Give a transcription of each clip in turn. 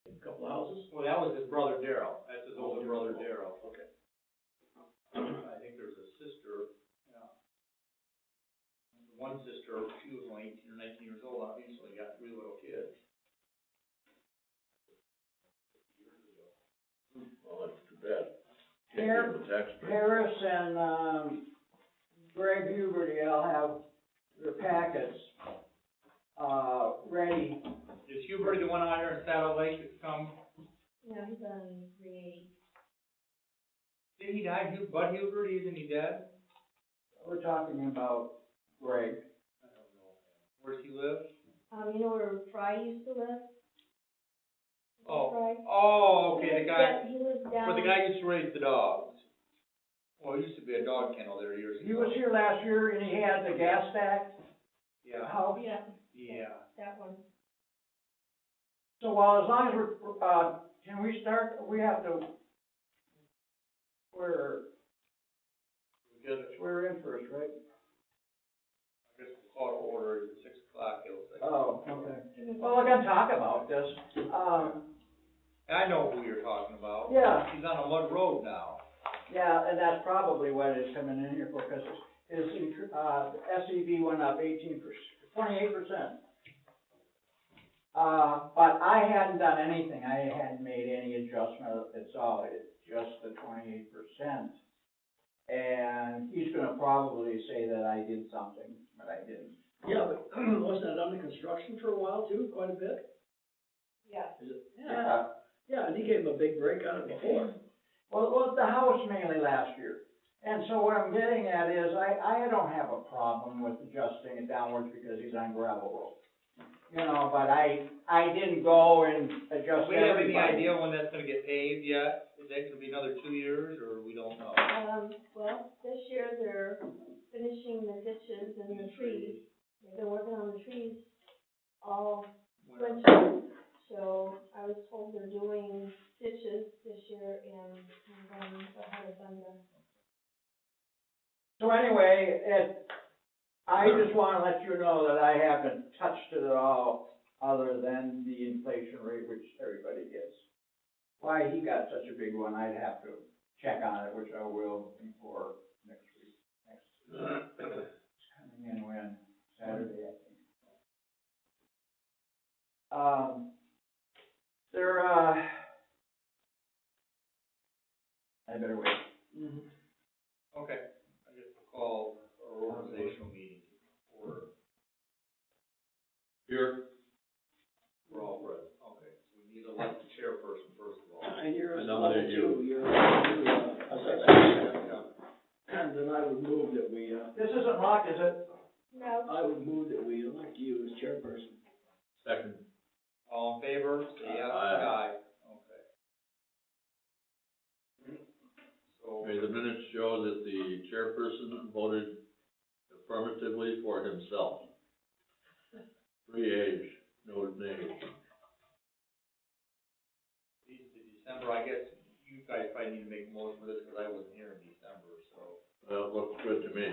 A couple houses? Well, that was his brother Daryl, that's his older brother Daryl. Okay. I think there's a sister, yeah. One sister, she was only 18 or 19 years old, obviously, got 3 little kids. Well, that's too bad. Harris and, Greg Huberty, I'll have their packets, ready. Is Hubert the one out here in Saddle Lake that's come? Yeah, he's on 380. Did he die, Bud Hubert, isn't he dead? We're talking about Greg. I don't know. Where's he live? You know where Fry used to live? Oh. Fry? Oh, okay, the guy, He lives down. where the guy used to raise the dogs. Well, it used to be a dog kennel there years ago. He was here last year and he had the gas stack Yeah, house. Yeah. yeah. That one. So, well, as long as we're, can we start, we have to, we're in first, right? I guess we'll call to order at 6 o'clock, it'll say. Oh, okay. Well, we're gonna talk about this. I know who you're talking about. Yeah. He's on a mud road now. Yeah, and that's probably what it's coming in here for, because his, SEV went up 28%. But I hadn't done anything, I hadn't made any adjustment, it's all, it's just the 28%. And he's gonna probably say that I did something, but I didn't. Yeah, but wasn't that under construction for a while too, quite a bit? Yeah. Is it? Yeah. Yeah, and he gave him a big break on it before. Well, the house mainly last year. And so what I'm getting at is, I don't have a problem with adjusting it downwards because he's on gravel road. You know, but I didn't go and adjust Do we have any everybody. idea when that's gonna get paved yet? Is that gonna be another 2 years, or we don't know? Well, this year they're finishing the ditches and the trees. They've been working on the trees all winter. So I was told they're doing ditches this year and then they'll have it done then. So anyway, I just wanna let you know that I haven't touched it at all, other than the inflation rate, which everybody gets. Why he got such a big one, I'd have to check on it, which I will before next week. It's coming in when, Saturday, I think. I better wait. Mm-hmm. Okay, I guess we'll call our organizational meeting to order. Here? We're all present, okay, so we need to elect the chairperson first of all. And you're I level nominate you. 2, you're, and then I would move that we, This isn't locked, is it? No. I would move that we elect you as chairperson. Second. All in favor, say yes. Aye. Okay. So, May the minutes show that the chairperson voted affirmatively for himself. 3 ayes, no nays. December, I guess you guys probably need to make a motion for this, because I wasn't here in December, so. Well, it looks good to me.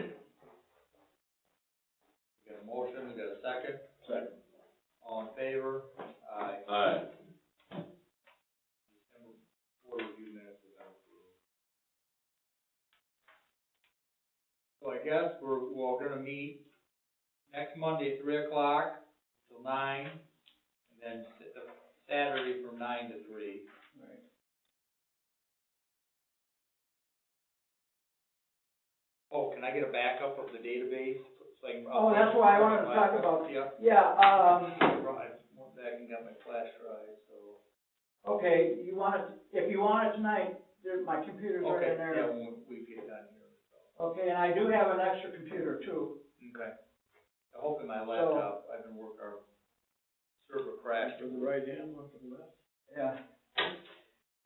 We got a motion, we got a second, Second. all in favor? Aye. Aye. December board review minutes is approved. So I guess we're gonna meet next Monday, 3 o'clock till 9, and then Saturday from 9 to 3. Right. Oh, can I get a backup of the database? So I can Oh, that's why I wanted to talk about. Yeah. Yeah, I can get my flash drive, so. okay, if you want it tonight, my computer's right Okay, in there. yeah, when we get done here, so. Okay, and I do have an extra computer too. Okay. Hopefully my laptop, I've been working, our server crashed. From the right hand, one from the left. Yeah.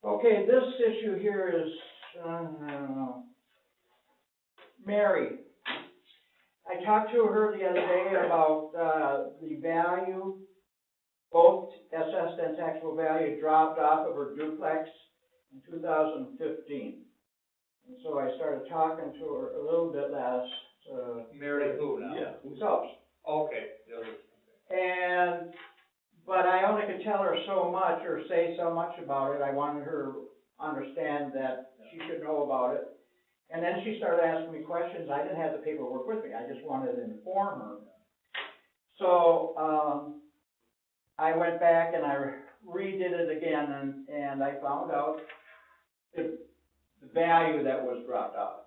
Okay, this issue here is, I don't know. Mary. I talked to her the other day about, the value, both assessed and taxable value dropped off of her duplex in 2015. And so I started talking to her a little bit last, Mary who now? Yeah. Phelps. Okay. And but I only could tell her so much or say so much about it. I wanted her to understand that she should know about it. And then she started asking me questions. I didn't have the paperwork with me. I just wanted to inform her. So, I went back and I redid it again and I found out the value that was dropped off.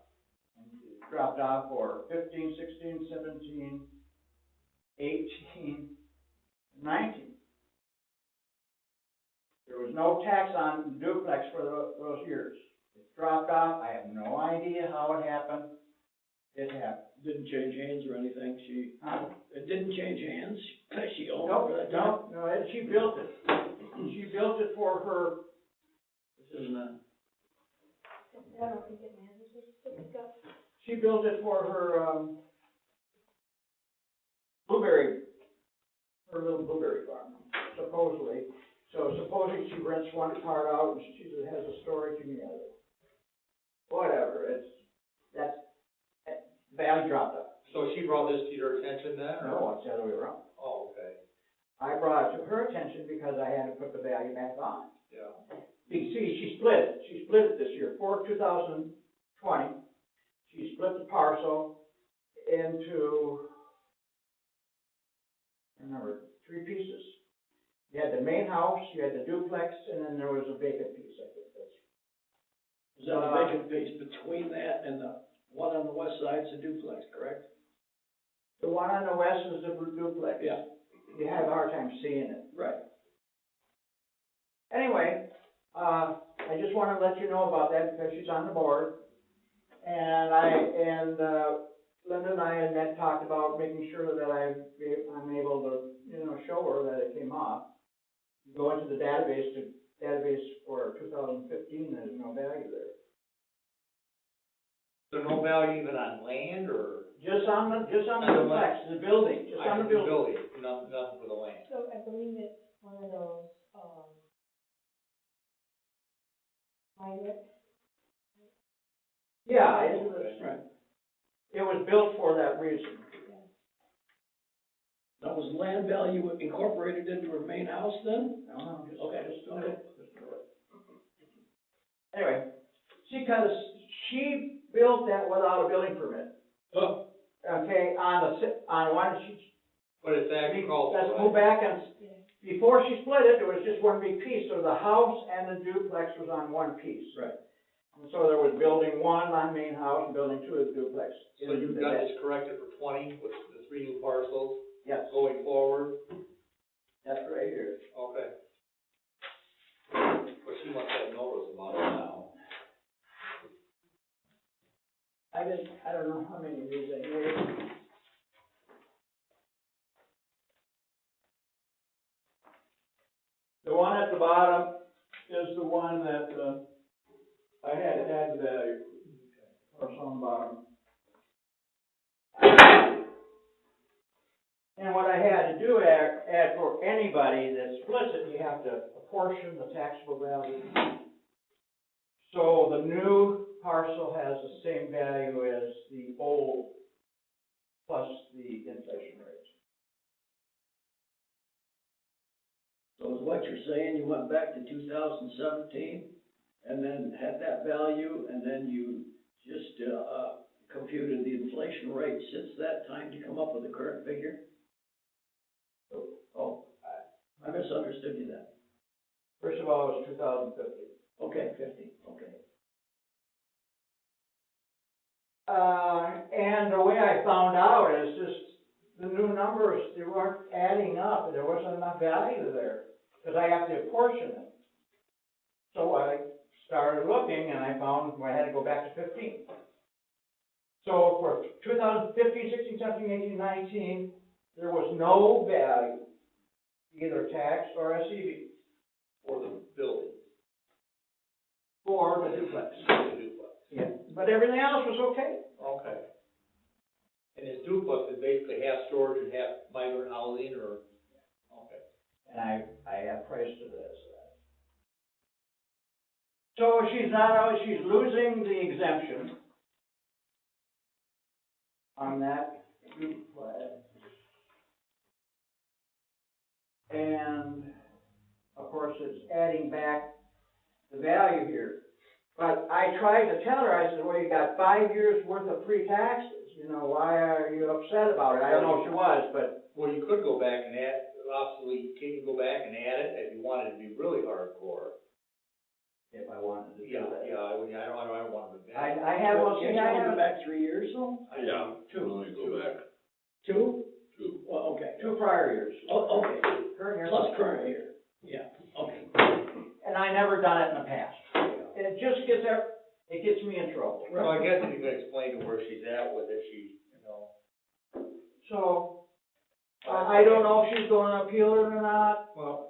It dropped off for 15, 16, 17, 18, 19. There was no tax on duplex for those years. It dropped off. I have no idea how it happened. It happened. Didn't change hands or anything, it didn't change hands, she owned No, it for that time? no, she built it. She built it for her, This isn't a, I don't think it matters, it's got, she built it for her, her little blueberry farm, supposedly. So supposing she rents one part out and she has a storage in the other. Whatever, value dropped off. So she brought this to your attention then, or? No, it's the other way around. Oh, okay, I brought it to her attention because I had to put the value back on. yeah. You can see, she split it. She split it this year, for 2020. She split the parcel into, I remember, 3 pieces. You had the main house, you had the duplex, and then there was a vacant piece, I think that's. is that a vacant piece between that and the one on the west side is a duplex, correct? The one on the west is the duplex. Yeah. You have a hard time seeing it. Right. Anyway, I just wanted to let you know about that because she's on the board. And Linda and I had talked about making sure that I'm able to, show her that it came off. You go into the database for 2015, there's no value there. So no value even on land, or? Just on the duplex, the building, just on the building. Nothing for the land. so I believe it's one of those, private. Yeah, Right. it was built for that reason. Now, was land value incorporated into her main house then? No, just, Okay, just, okay. Anyway, she built that without a building permit. Oh, Okay, on one, But it's agricultural, let's right? go back and, Yeah. before she split it, there was just one big piece, so the house and the duplex was on one piece. right. And so there was building 1 on main house and building 2 is duplex. So you've got this corrected for 20, with the 3 new parcels Yes, going forward? that's right here. Okay. But she must have notice about it now. I don't know how many of these I made. The one at the bottom is the one that, I had to add value, or on the bottom. And what I had to do, add for anybody that splits it, you have to apportion the taxable value. So the new parcel has the same value as the old, plus the inflation rate. So is what you're saying, you went back to 2017 and then had that value, and then you just, computed the inflation rate since that time to come up with the current figure? Oh, I misunderstood you then. First of all, it was 2050. Okay, 50, okay. And the way I found out is just the new numbers, they weren't adding up, there wasn't enough value there, because I have to apportion it. So I started looking and I found I had to go back to 15. So for 2015, 16, 17, 18, 19, there was no value, either tax or SEV, For the building, for the duplex. for the duplex. Yeah, but everything else was okay. Okay. And his duplex is basically half storage and half migrant housing, or? Okay. And I have priced it as that. So she's losing the exemption on that duplex. And, of course, it's adding back the value here. But I tried to tell her, I said, well, you got 5 years worth of free taxes, you know, why are you upset about it? I don't know if she was, but, Well, you could go back and add, obsolete, can you go back and add it if you wanted to be really hardcore? if I wanted to do Yeah, that. yeah, I don't want to. I have, well, see, Can't you I only go have back 3 years though? Yeah, let me go back. 2? Two. Well, okay. 2 prior years. Oh, okay, Current year. plus current year, yeah, okay. And I never done it in the past. It just gets, it gets me in trouble. Well, I guess if you could explain to where she's at with it, she, you know. So, I don't know if she's gonna appeal it or not. Well,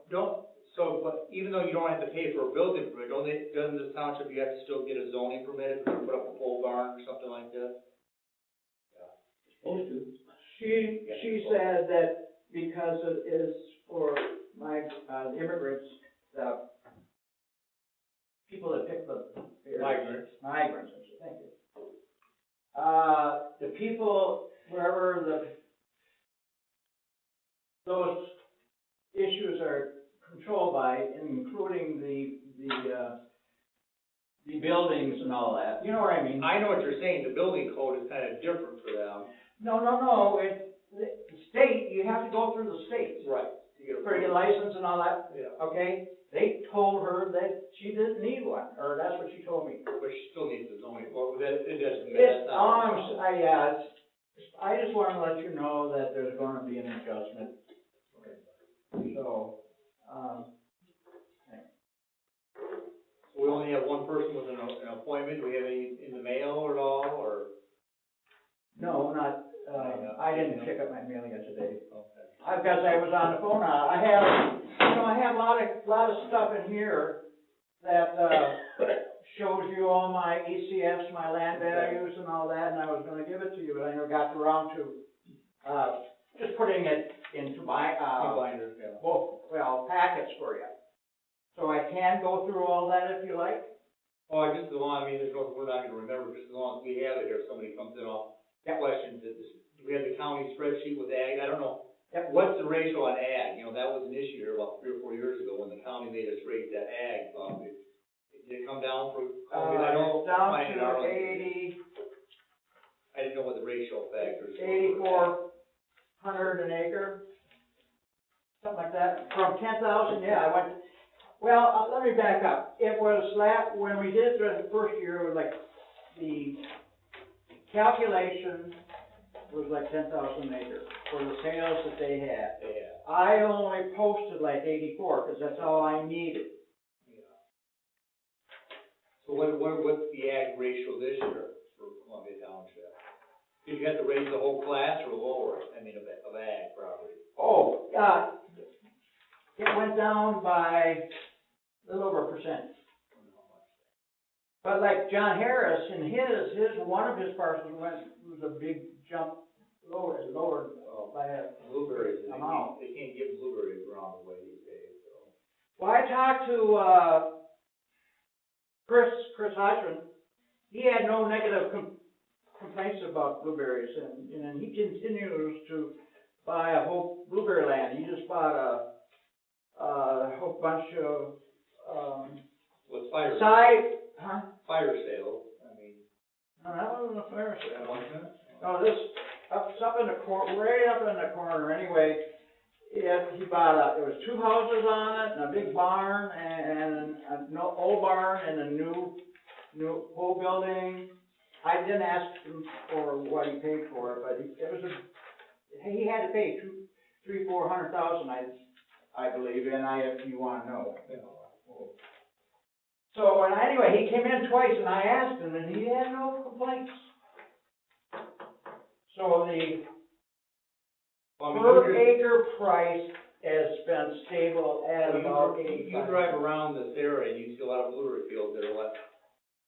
but even though you don't have to pay for a building permit, doesn't the township, you have to still get a zoning permit if you're gonna put up a pole barn or something like that? Supposed to. She said that because it is for my, the immigrants, the people that pick the. Migrants. Migrants, I should thank you. The people, wherever those issues are controlled by, including the buildings and all that, you know what I mean? I know what you're saying, the building code is kind of different for them. No, the state, you have to go through the state. Right. For your license and all that, Yeah, okay? They told her that she didn't need one, or that's what she told me. but she still needs the zoning, or that, it doesn't. It's, I just wanna let you know that there's gonna be an adjustment. So, We only have one person with an appointment, do we have any in the mail at all, or? no, not, I didn't pick up my mail yet today. Okay. Because I was on the phone, I have a lot of stuff in here that, shows you all my ECFs, my land values and all that, and I was gonna give it to you, but I never got around to, just putting it into my, Binder, yeah. packets for you. So I can go through all that if you like. Well, just as long, I mean, we're not gonna remember, just as long as we have it here, if somebody comes in, questions, do we have the county spreadsheet with ag, I don't know. Yep. What's the ratio on ag? You know, that was an issue here about 3 or 4 years ago when the county made us rate that ag, did it come down for, I know. It's down mine in to Arlington, I didn't know what the ratio factors were. 8,400 an acre, something like that. From 10,000, yeah, I went, well, let me back up. It was when we did it the first year, it was like, the calculation was like 10,000 an acre for the sales that they had. Yeah. I only posted like 84, because that's all I needed. Yeah. So what's the ag ratio this year for Columbia Township? Did you have to raise the whole class or lower it, I mean, of ag property? Oh, it went down by a little over 1%. But like John Harris, in one of his parcels was a big jump lower by a Blueberries, amount. they can't give blueberries around the way these days, so. Well, I talked to, Chris Hodgman. He had no negative complaints about blueberries, and he continues to buy a whole blueberry land. He just bought a whole bunch of, What's fire? Fire sale, I mean. No, that wasn't a fire sale. That wasn't it? No, this, it's up in the right up in the corner, anyway. He bought it was 2 houses on it, and a big barn, and an old barn, and a new whole building. I didn't ask him for what he paid for it, but he had to pay $300,000-400,000, I believe, and if you wanna know. So, and anyway, he came in twice, and I asked him, and he had no complaints. So the per acre price has been stable at about 85. You drive around this area and you see a lot of blueberry fields that are left,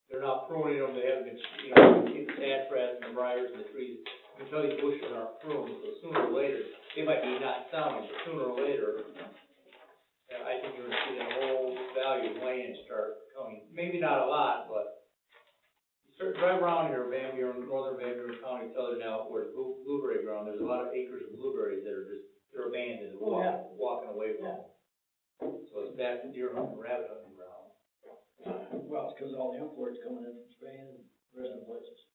they're not pruning them, they haven't been, you know, you see the sassafras and the briars and the trees, you can tell these bushes aren't pruned, so sooner or later, they might be not selling, but sooner or later, I think you're gonna see the whole value of land start coming, maybe not a lot, but you start drive around here, Van Buren, northern Van Buren County, tell you now, where the blueberry ground, there's a lot of acres of blueberries that are just they're abandoned, Oh, yeah. walking away from them. So it's back to deer hunting, rabbit hunting ground. Well, it's 'cause all the imports coming in from Spain and the rest of the places.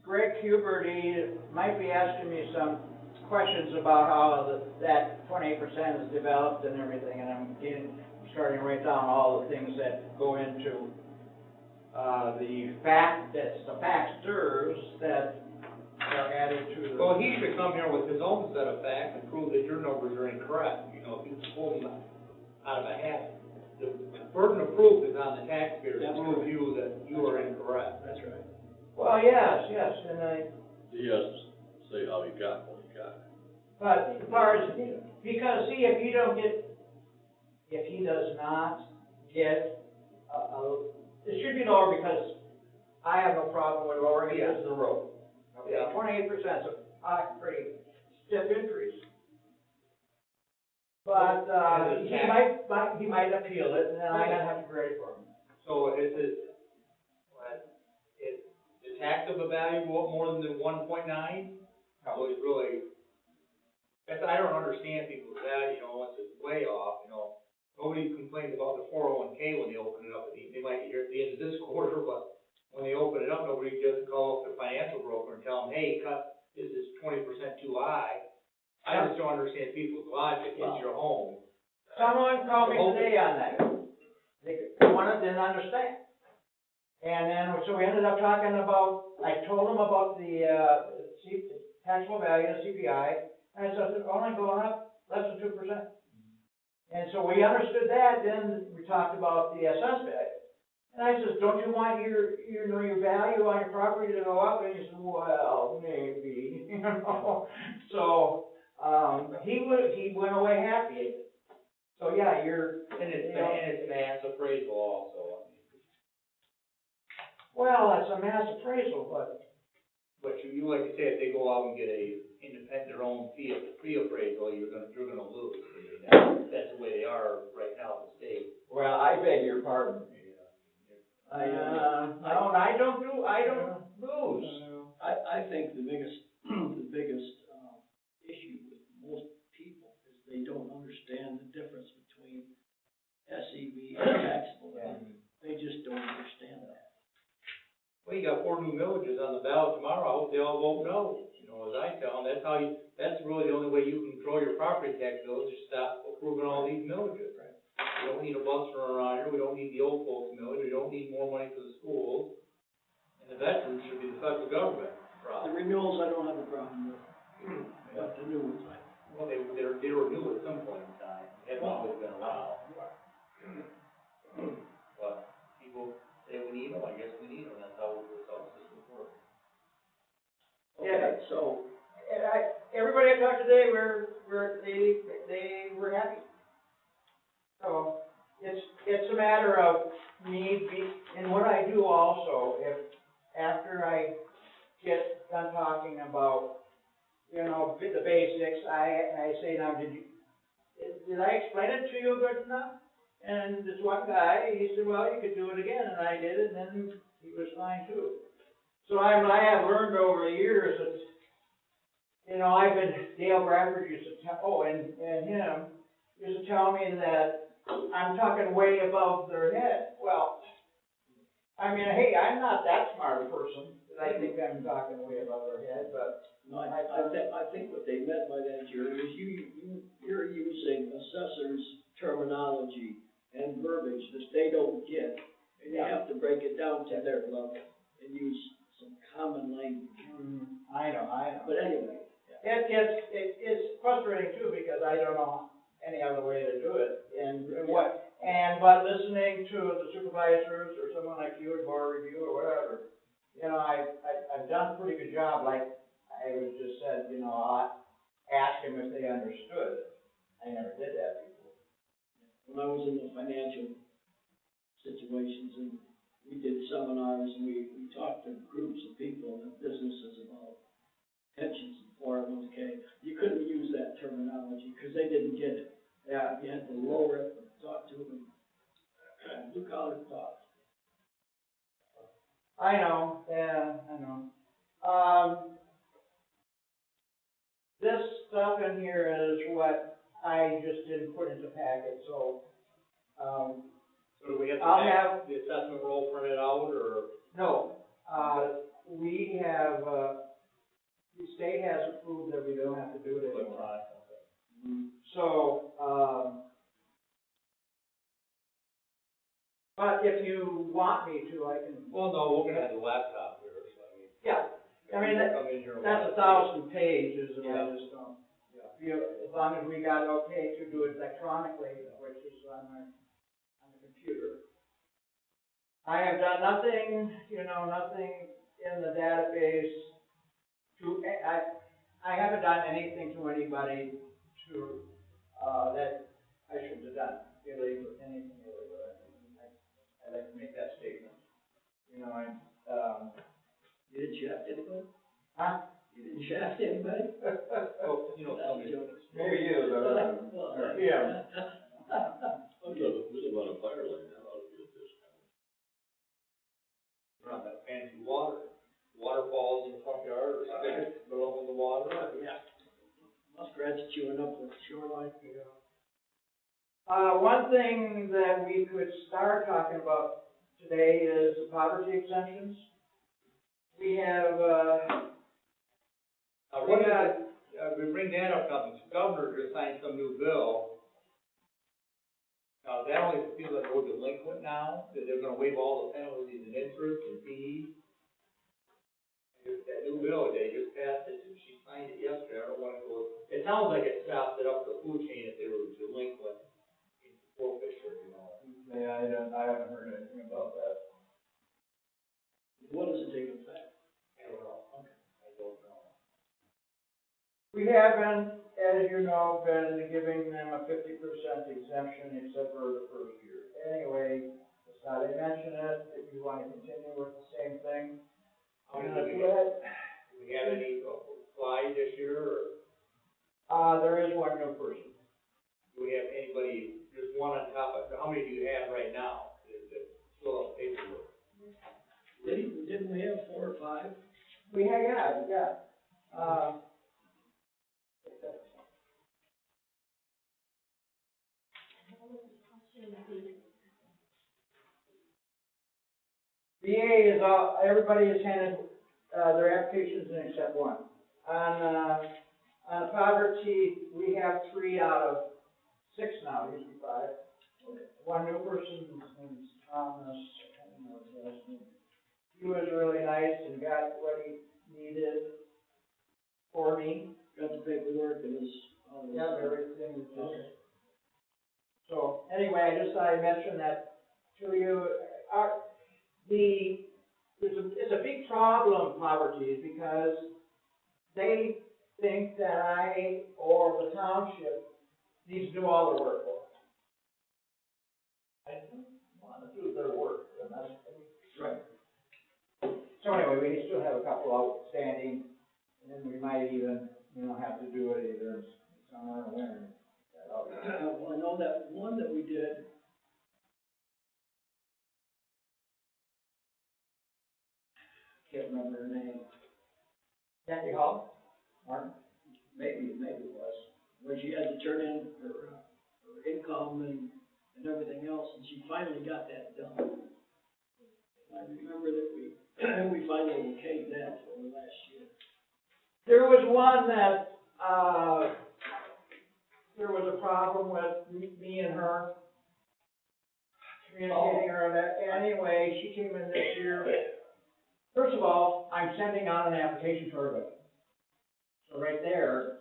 Greg Hubert, he might be asking me some questions about how that 28% is developed and everything, and I'm starting to write down all the things that go into, the factors that are added to the. Well, he should come here with his own set of facts and prove that your numbers are incorrect, you know, if you pull them out of a hat. The burden of proof is on the taxpayer to That's prove correct. you that you are incorrect. That's right. Well, yes, and He has to say how he got what he got. but as far as, because see, if he does not get, it should be lower because I have no problem with lowering it because of the road. Okay, Yeah. 28% is a pretty stiff increase. But, And the he might appeal it, and then I gotta have to grade for him. So is it, the tax of the value go up more than the 1.9? So it's really, I don't understand people's value, you know, it's way off, you know. Nobody complains about the 401K when they open it up, they might hear at the end of this quarter, but when they open it up, nobody doesn't call up their financial broker and tell them, hey, this is 20% too high. I just don't understand people's logic, it's your home. Someone called me today on that. They didn't understand. And then, so we ended up talking about, I told them about the, taxable value, the CPI, and I said, it's only going up less than 2%. And so we understood that, then we talked about the assessed value. And I said, don't you want your value on your property to go up? And he said, well, maybe, you know. So, he went away happy. So, yeah, And it's mass appraisal also. well, it's a mass appraisal, but, You like to say, if they go out and get their own pre-appraisal, you're gonna lose. That's the way they are right now in the state. well, I beg your pardon. No, I don't lose. I think the biggest, issue with most people is they don't understand the difference between SEV and taxable value. They just don't understand that. Well, you got 4 new villages on the ballot tomorrow, I hope they all vote no. You know, as I tell them, that's really the only way you can control your property tax bills, is stop approving all these villages. Right. We don't need a bus run around here, we don't need the old folks millage, we don't need more money for the schools. And the veterans should be the federal government The problem. renewals, I don't have a problem with, but the new ones, Well, they were new at some point in time, they haven't always been around. But people say we need them, I guess we need them, that's how the system works. Okay, so, Everybody I talked to today, they were happy. So, it's a matter of and what I do also, after I get done talking about, you know, the basics, I say, now, did I explain it to you good enough? And this one guy, he said, well, you could do it again, and I did it, and then he was fine too. So I have learned over the years that, you know, Dale Bradford used to tell, and him used to tell me that I'm talking way above their head. Well, I mean, hey, I'm not that smart a person that I think I'm talking way above their head, but no, I think what they meant by that, Jerry, is you're using assessor's terminology and verbiage that they don't get, and you have to break it down to their level and use some common language. I know. But anyway, It's frustrating too, because I don't know any other way to do it, but listening to the supervisors or someone like you at board review or whatever, you know, I've done a pretty good job, like I was just said, you know, I asked them if they understood. I never did that before. when I was in the financial situations and we did seminars and we talked to groups of people and businesses about pensions and 401K, you couldn't use that terminology because they didn't get it. Yeah. You had to lower it and talk to them and blue collar talk. I know, yeah, I know. This stuff in here is what I just didn't put into packet, so, So do we have to I'll have have- the assessment roll printed out, or? no, we have, the state has approved that we don't have to do it anymore. So, but if you want me to, I can, Well, no, we're gonna have the laptop here, so I mean. yeah, I mean, Come in here and that's watch. 1,000 pages, and Yeah. I just don't, as long as we got okay to do it electronically, which is on the computer. I have done nothing, nothing in the database to, I haven't done anything to anybody to, that I shouldn't have done, illegal, anything illegal. I'd like to make that statement. You didn't shaft anybody? Huh? You didn't shaft anybody? Oh, somebody. Maybe you, Well, yeah. We live on a fire lane, that ought to be a discount. Around that fancy waterfalls in the front yard, or spigots below in the water. Yeah. Muskrats chewing up the shoreline. One thing that we could start talking about today is the poverty exemptions. We have, We bring that up, now, the governor just signed some new bill. Now, that only people that go delinquent now, that they're gonna waive all the penalties and interest and fees. That new bill, they just passed it, and she signed it yesterday, I don't wanna go, it sounds like it stopped it up the food chain if they were delinquent in forfeiture, yeah, I haven't heard anything about that. What does it take effect? I don't know. We have been, as you know, been giving them a 50% exemption except for the first year. Anyway, that's how they mention it, if you wanna continue with the same thing. How many I'm do gonna we do have? it. Do we have any fly this year, or There is one new person. do we have anybody, there's one on top of, how many do you have right now? That fill out paperwork? Didn't we have 4 or 5? We have, yeah. VA is all, everybody has handed, their applications in except one. On poverty, we have 3 out of 6 now, used to be 5. One new person, his name's Thomas, I don't know his last name. He was really nice and got what he needed for me. Got the paperwork and his. Yeah, everything is just. So, anyway, I just thought I'd mention that to you. It's a big problem, poverty, because they think that I, or the township, needs to do all the work for them. I don't want to do their work, and that's right. So anyway, we still have a couple outstanding, and we might even, have to do it either in summer or winter. Well, I know that one that we did. Can't remember her name. Kathy Hall? Martin? Maybe it was. When she had to turn in her income and everything else, and she finally got that done. I remember that we finally okayed that for last year. There was one that, there was a problem with me and her communicating her that, anyway, she came in this year. First of all, I'm sending out an application to everybody. So right there,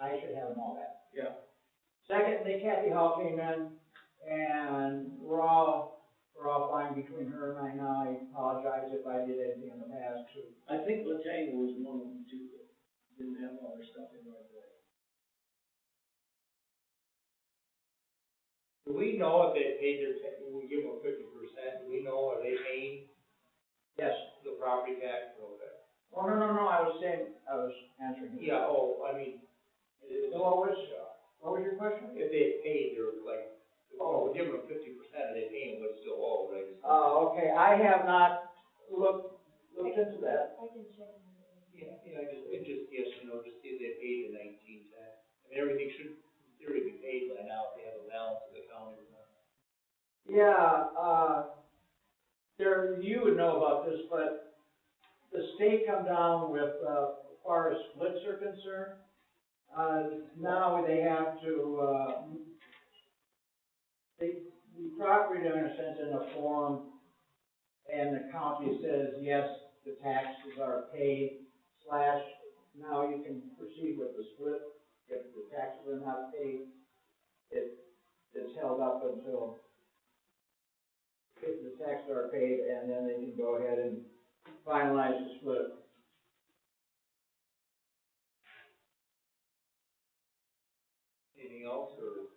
I should have them all back. Yeah. Secondly, Kathy Hall came in, and we're all fine between her and I now. I apologize if I did anything in the past too. I think Latanya was one of them too, that didn't have all her stuff in right away. Do we know if they paid their, we give them 50%, do we know, are they paying Yes. the property tax? Okay. Oh, no, I was answering. you. Yeah, I mean, So what was your question? if they paid their, we're giving them 50%, and they paying what's still owed, right? Okay, I have not look into that. I can check. Yeah, just, yes, just see if they paid the 19 tax. I mean, everything should, in theory, be paid by now if they have a balance of the county. Yeah, there, you would know about this, but the state come down with, as far as splits are concerned, now they have to, the property owner sends in a form, and the county says, yes, the taxes are paid, / now you can proceed with the split. If the taxes are not paid, it's held up until if the taxes are paid, and then they can go ahead and finalize the split. Anything else, or?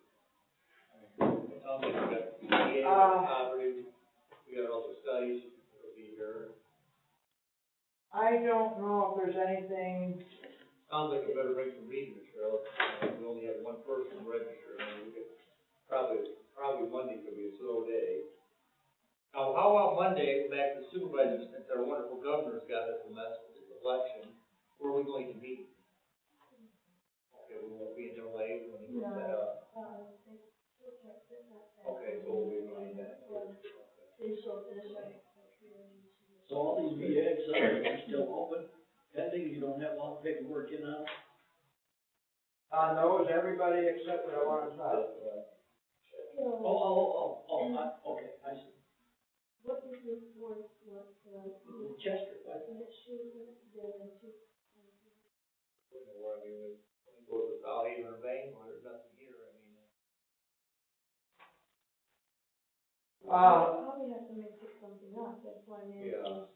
It sounds like we got PDA, we got poverty, we got all the studies, it'll be here. I don't know if there's anything, Sounds like we better bring some reading material. We only have one person registered. I mean, we could, probably Monday could be a slow day. Now, how about Monday, back to the supervisors, since our wonderful governor's got us a mess with this election, where are we going to meet? Okay, we won't be in there late when he puts that up. Okay, so we'll be doing that. So all these VA sites are still open, pending, you don't have all the paperwork in on? knows everybody except for the one on top. Okay, I see. What is this word, Chester, I is it shoes, Where, I mean, we go to South Haven or Bangor, there's nothing here, I mean. probably have to pick something up, that's why I'm Yeah. asking.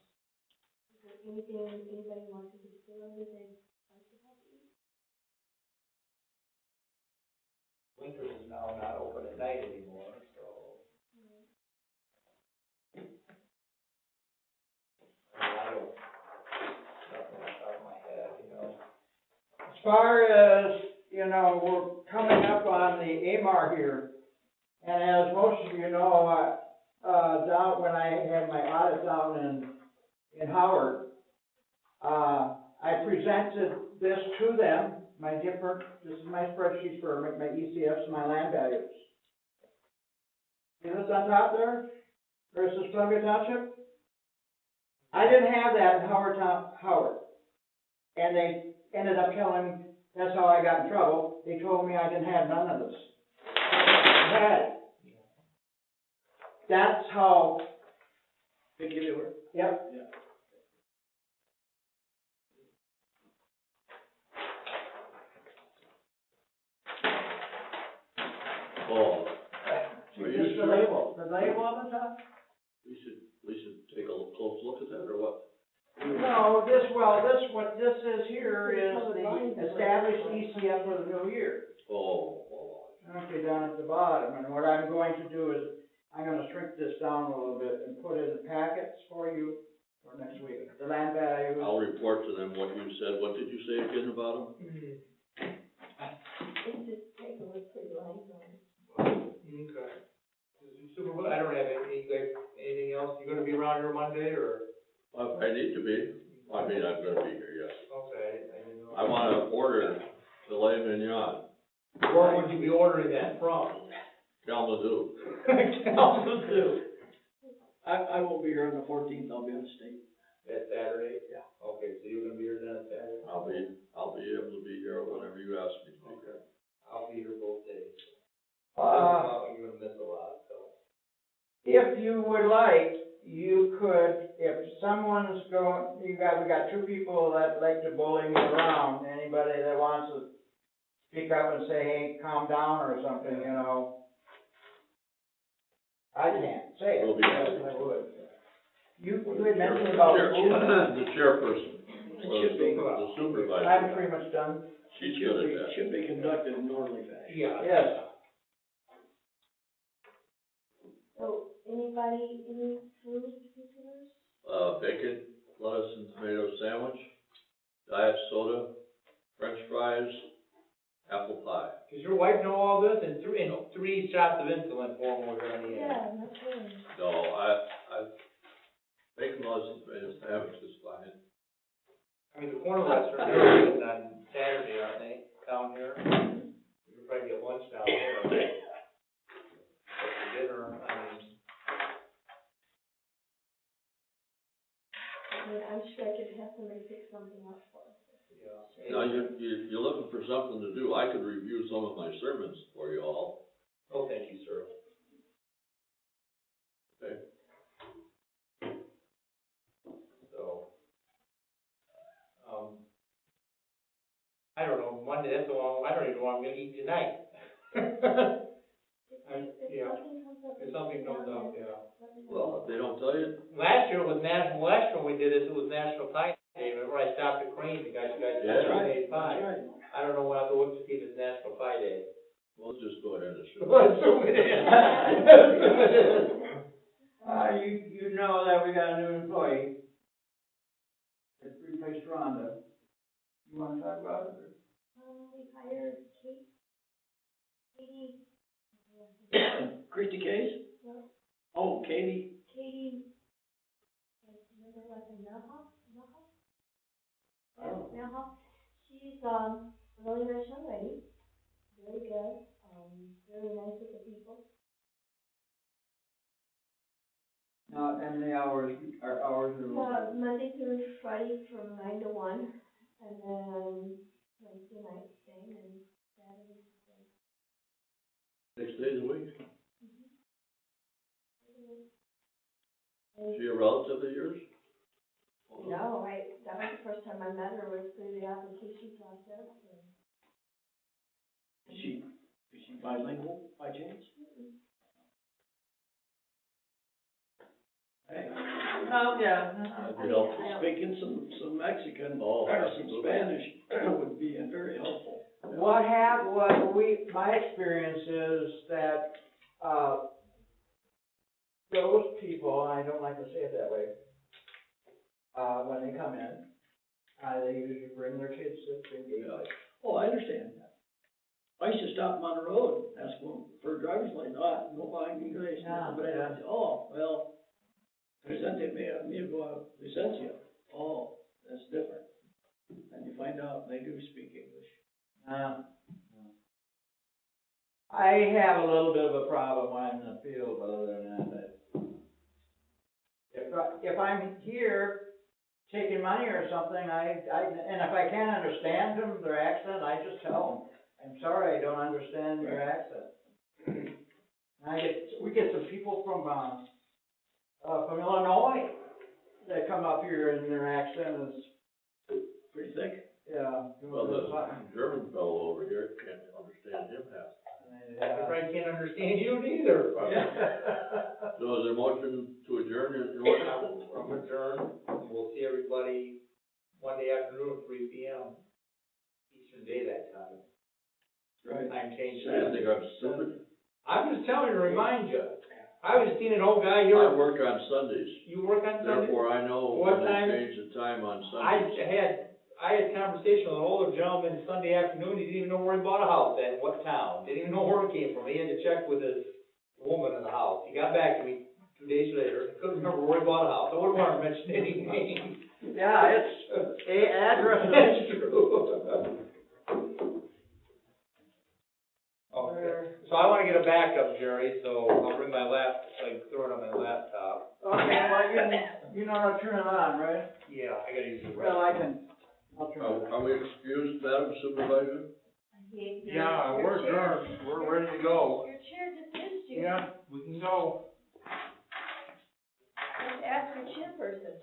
Is there anything, anybody wants to consider that they'd like to have to eat? Winkers is now not open at night anymore, so. I don't, nothing off the top of my head, As far as, we're coming up on the AMAR here, and as most of you know, down, when I had my audit down in Howard, I presented this to them, this is my spreadsheet for my ECFs and my land values. See this on top there, versus Columbia Township? I didn't have that in Howard. And they ended up telling, that's how I got in trouble, they told me I didn't have none of this. I had it. That's how, Big they were? yep. Yeah. Oh, See, Are you just the sure? label, the label on the top? we should take a close look at that, or what? No, what this is here is the established ECF for the new year. Oh. Okay, down at the bottom, and what I'm going to do is, I'm gonna shrink this down a little bit and put it in packets for you for next week. The land values. I'll report to them what you said. What did you say again about them? It's just paper with pretty lines on it. Okay. Supervisor, I don't have any, you guys, anything else? You gonna be around here Monday, or? I need to be. I mean, I'm gonna be here, yes. Okay, I didn't know. I wanna order filet mignon, Where would you be ordering that from? Kalamazoo. Kalamazoo. I won't be here on the 14th, I'll be on the state. That Saturday? Yeah. Okay, so you're gonna be here then on Saturday? I'll be able to be here whenever you ask me to be here. I'll be here both days. You're gonna miss a lot, so. If you would like, you could, if someone's going, we got two people that like to bully me around, anybody that wants to speak up and say, hey, calm down or something, I can't say it, We'll be happy. I would. You had mentioned about food. The chairperson, It or should be. the supervisor. I'm pretty much done. She's good at that. Should be conducted in an orderly fashion. Yeah. Yes. So, anybody, any food particulars? Bacon, lettuce and tomato sandwich, diet soda, french fries, apple pie. Does your wife know all this? And three shots of insulin for him we're gonna need. Yeah, that's good. No, Bacon laws is fine. I mean, the corner restaurant, they're open on Saturday, aren't they, down here? We could probably get lunch down there, right? Dinner, I mean, I'm sure I could have somebody pick something up for us. yeah. Now, you're looking for something to do. I could review some of my sermons for you all. Oh, thank you, sir. Okay. So, I don't know, Monday, that's the one, I don't even know what I'm gonna eat tonight. Yeah. If something comes up, yeah. Well, if they don't tell you, Last year when we did it, it was National Pie Day, remember I stopped at Crane, the guy, Yeah. made pie. That's right. I don't know what, I'll have to look to see if it's National Pie Day. we'll just go ahead and assume. Let's zoom it in. You know that we got a new employee. It's replaced Rhonda. You wanna talk about it? We hired Katie, Christie Case? no, Oh, Katie? Katie, remember like a Melhoff? Oh. Melhoff, she's, a really nice young lady, very good, very nice with the people. Now, and the hours are. Monday through Friday from 9 to 1, and then Wednesday night same, and Saturday same. 6 days a week. And Is she a relative of yours? no, that was the first time I met her, was through the application process, and. Is she bilingual by chance? Hey, Oh, yeah. That'd be helpful. speaking some Mexican Oh, or some absolutely. Spanish would be very helpful. What my experience is that, those people, and I don't like to say it that way, when they come in, they usually bring their kids to engage. Yeah. Oh, I understand that. I used to stop them on the road, ask them for a driver's license, no buying English, Yeah, but yeah. oh, well, presente amigo licencia, oh, that's different. And you find out they do speak English. I have a little bit of a problem when I'm in the field, other than that. If I'm here taking money or something, and if I can't understand them, their accent, I just tell them, I'm sorry, I don't understand your accent. And we get some people from Illinois that come up here and their accent is, Pretty thick. yeah. Well, the German fellow over here can't understand him half. I probably can't understand you neither. So is there a motion to adjourn in order? I'm adjourned, we'll see everybody Monday afternoon at 3 p.m. Eastern Daylight Time. Right. Time change. You think I'm stupid? I'm just telling you to remind you. I was just seeing an old guy, I work on Sundays, you work on Sunday? therefore I know What when time? they change the time on I Sundays. had a conversation with an older gentleman Sunday afternoon, he didn't even know where he bought a house at, what town, didn't even know where it came from, he had to check with his woman in the house. He got back to me 2 days later, couldn't remember where he bought a house, I wouldn't want to mention any names. Yeah, it's addresses. That's true. Okay, so I wanna get a backup, Jerry, so I'll bring my throw it on my laptop. Okay, well, you know how to turn it on, right? Yeah, I gotta use the Well, I'll turn it on. Are we excused, Madam Supervisor? Yeah, we're adjourned, we're ready to go. Your chair dismissed you. Yeah, we can go. Just ask your chairperson.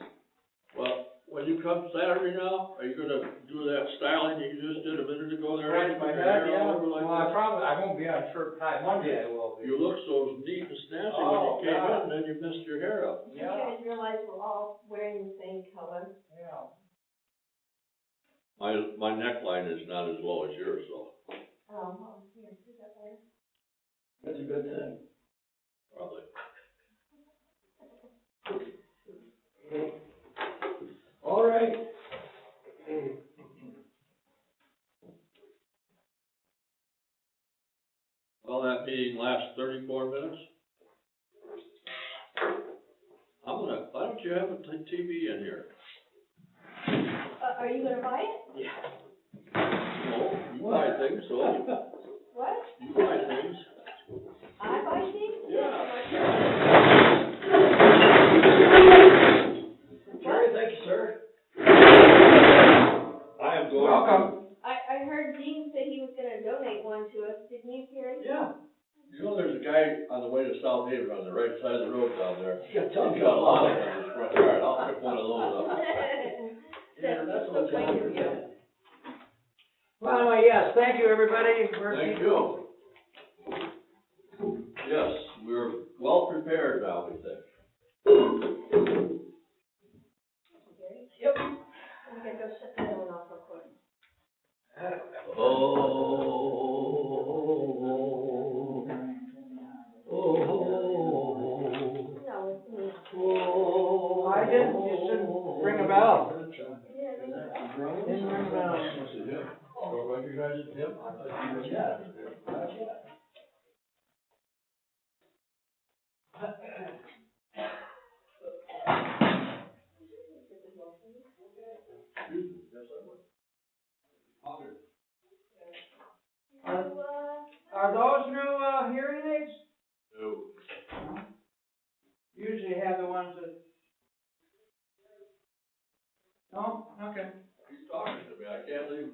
Well, when you come Saturday now, are you gonna do that styling you just did a minute ago there? Scratch my Your head, hair yeah. all over like Well, that? I won't be on shirt tie, Monday I will be. You look so neat and snazzy when Oh, you came God. in, and then you messed your hair up. You guys realize we're all wearing the same color? Yeah. My neckline is not as low as yours, so Here, is that better? That's a good thing. probably. All right. Well, that meeting lasts 34 minutes. why don't you have a TV in here? Are you gonna buy it? No, you buy things, so, What? you buy things. I buy things? Yeah. Jerry, thank you, sir. I am going. Welcome. I heard Dean say he was gonna donate one to us, didn't you, Gary? Yeah. You know, there's a guy on the way to South Haven on the right side of the road down there. You got He's tons got a of lot them. in his front yard. I'll pick one of those up. Yeah, that's so what kind John of you. said. Well, anyway, yes, thank you, everybody. Thank you. Yes, we're well prepared now, we think. Gary? Yep. I'm gonna go shut the door off real quick. No, it's me. I didn't, you should ring a bell. Yeah, ring the bell. Didn't ring a bell. Don't recognize him? I thought you were Yeah. Not yet. Are those new, hearing aids? No. Usually have the ones that. No? Okay. He's talking to me, I can't leave